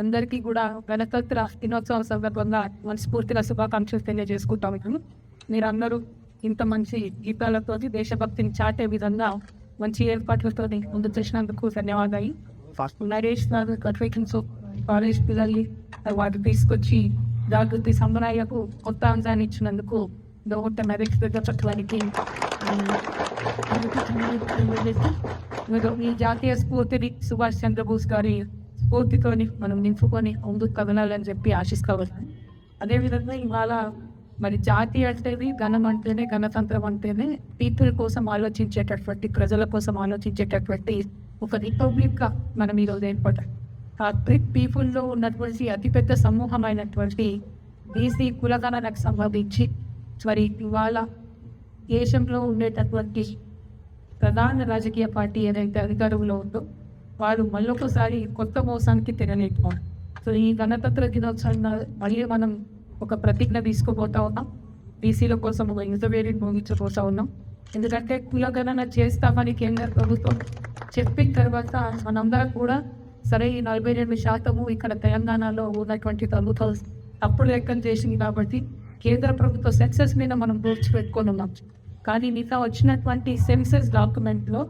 అందరికీ కూడా గణతంత్ర దినోత్సవం సందర్భంగా మనస్ఫూర్తిగా శుభాకాంక్షలు తెలియజేసుకుంటాము. మీరందరూ ఇంత మంచి గీతాలతోటి దేశభక్తిని చాటే విధంగా మంచి ఏర్పాట్లతో ముందు చేసినందుకు ధన్యవాదాలు. నరేష్ గారు కాలేజ్ పిల్లల్ని వాటిని తీసుకొచ్చి జాగృతి సంబరాలకు కొత్త అంశాన్ని ఇచ్చినందుకు ఈ జాతీయ స్ఫూర్తిని సుభాష్ చంద్రబోస్ గారి స్ఫూర్తితోని మనం నింపుకొని ముందుకు కదలాలని చెప్పి ఆశిస్తాం. అదేవిధంగా ఇవాళ మరి జాతీయ అంటేనే ఘనం అంటేనే గణతంత్రం అంటేనే పీపుల్ కోసం ఆలోచించేటటువంటి ప్రజల కోసం ఆలోచించేటటువంటి ఒక రిపబ్లిక్గా మనం ఈరోజు ఏర్పడ్డాం. ఆ పీపుల్లో ఉన్నటువంటి అతిపెద్ద సమూహమైనటువంటి బీసీ కులగణనకు సంబంధించి మరి ఇవాళ దేశంలో ఉండేటటువంటి ప్రధాన రాజకీయ పార్టీ ఏదైతే అధికారంలో ఉందో వారు మళ్ళొకసారి కొత్త మోసానికి తెరలేకపోవాలి. సో ఈ గణతంత్ర దినోత్సవంగా మళ్ళీ మనం ఒక ప్రతిజ్ఞ తీసుకోబోతా ఉన్నాం. బీసీల కోసం ఒక ఇంటర్వ్యూని ముగించబోతా ఉన్నాం. ఎందుకంటే కులగణన చేస్తామని కేంద్ర ప్రభుత్వం చెప్పిన తర్వాత మనందరం కూడా సరే ఈ 42% ఇక్కడ తెలంగాణలో ఉన్నటువంటి ప్రభుత్వం తప్పుడు లెక్కలు చేసింది కాబట్టి కేంద్ర ప్రభుత్వ సెన్సెస్ మీద మనం దోచి పెట్టుకొని ఉన్నాం. కానీ మిగతా వచ్చినటువంటి సెన్సెస్ డాక్యుమెంట్లో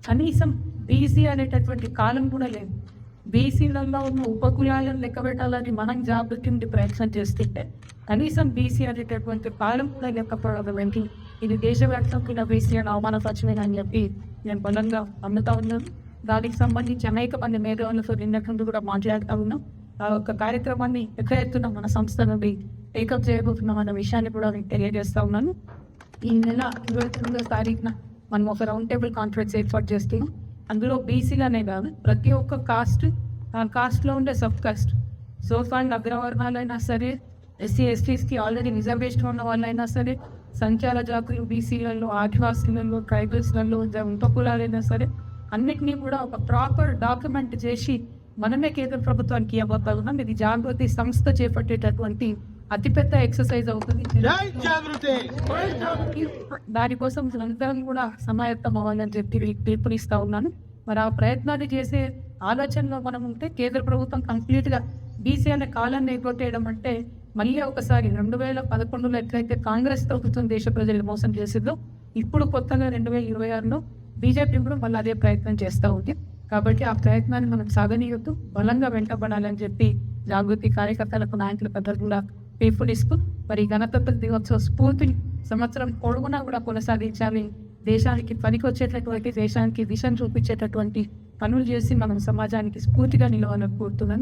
కనీసం బీసీ అనేటటువంటి కాలం కూడా లేదు. బీసీలలో ఉన్న ఉపకులాలను లెక్క పెట్టాలని మనం జాబితాకి ప్రయత్నం చేస్తుంటే కనీసం బీసీ అనేటటువంటి కాలం కూడా లెక్కపడదు. ఇది దేశవ్యాప్తంగా బీసీ అని అవమానపరచమని అని చెప్పి నేను బలంగా నమ్ముతా ఉన్నాను. దానికి సంబంధించి అనేక మంది మేధావులతో నిన్నకందు కూడా మాట్లాడుతూ ఉన్నాం. ఆ యొక్క కార్యక్రమాన్ని ఎక్కడ ఎత్తున మన సంస్థ నుండి టేకప్ చేయబోతున్నాం అన్న విషయాన్ని కూడా నేను తెలియజేస్తా ఉన్నాను. ఈ నెల 29వ తారీఖున మనం ఒక రౌండ్ టేబుల్ కాన్ఫరెన్స్ ఏర్పాటు చేస్తున్నాం. అందులో బీసీలనే కాదు ప్రతి ఒక్క కాస్ట్ ఆ కాస్ట్లో ఉండే సబ్ కాస్ట్ సోఫాండ్ అగ్రవర్ణాలైనా సరే ఎస్సీ ఎస్టీస్కి ఆల్రెడీ రిజర్వేషన్ ఉన్న వాళ్ళైనా సరే సంచార జాతులు బీసీలలో ఆదివాసీలలో ట్రైబల్స్లలో ఉపకులాలైనా సరే అన్నిటినీ కూడా ఒక ప్రాపర్ డాక్యుమెంట్ చేసి మనమే కేంద్ర ప్రభుత్వానికి ఇవ్వబోతా ఉన్నాం. ఇది జాగృతి సంస్థ చేపట్టేటటువంటి అతిపెద్ద ఎక్సర్సైజ్ అవుతుంది. దానికోసం అందరం కూడా సమాయత్తం అవ్వాలని చెప్పి పిలుపునిస్తా ఉన్నాను. మరి ఆ ప్రయత్నాన్ని చేసే ఆలోచనలో మనం ఉంటే కేంద్ర ప్రభుత్వం కంప్లీట్గా బీసీ అనే కాలాన్ని ఎగ్గొట్టేయడం అంటే మళ్ళీ ఒకసారి 2011లో ఎట్లయితే కాంగ్రెస్ ప్రభుత్వం దేశ ప్రజలు మోసం చేసిందో ఇప్పుడు కొత్తగా 2026లో బీజేపీ కూడా మళ్ళీ అదే ప్రయత్నం చేస్తూ ఉంది. కాబట్టి ఆ ప్రయత్నాన్ని మనం సాగనీయొద్దు, బలంగా వెంటబడాలని చెప్పి జాగృతి కార్యకర్తలకు నాయకులకు అందరూ కూడా పిలుపునిస్తూ మరి గణతంత్ర దినోత్సవ స్ఫూర్తిని సంవత్సరం పొడవునా కూడా కొనసాగించాలి. దేశానికి పనికొచ్చేటటువంటి దేశానికి దిశను చూపించేటటువంటి పనులు చేసి మనం సమాజానికి స్ఫూర్తిగా నిలవాలని కోరుతున్నాను.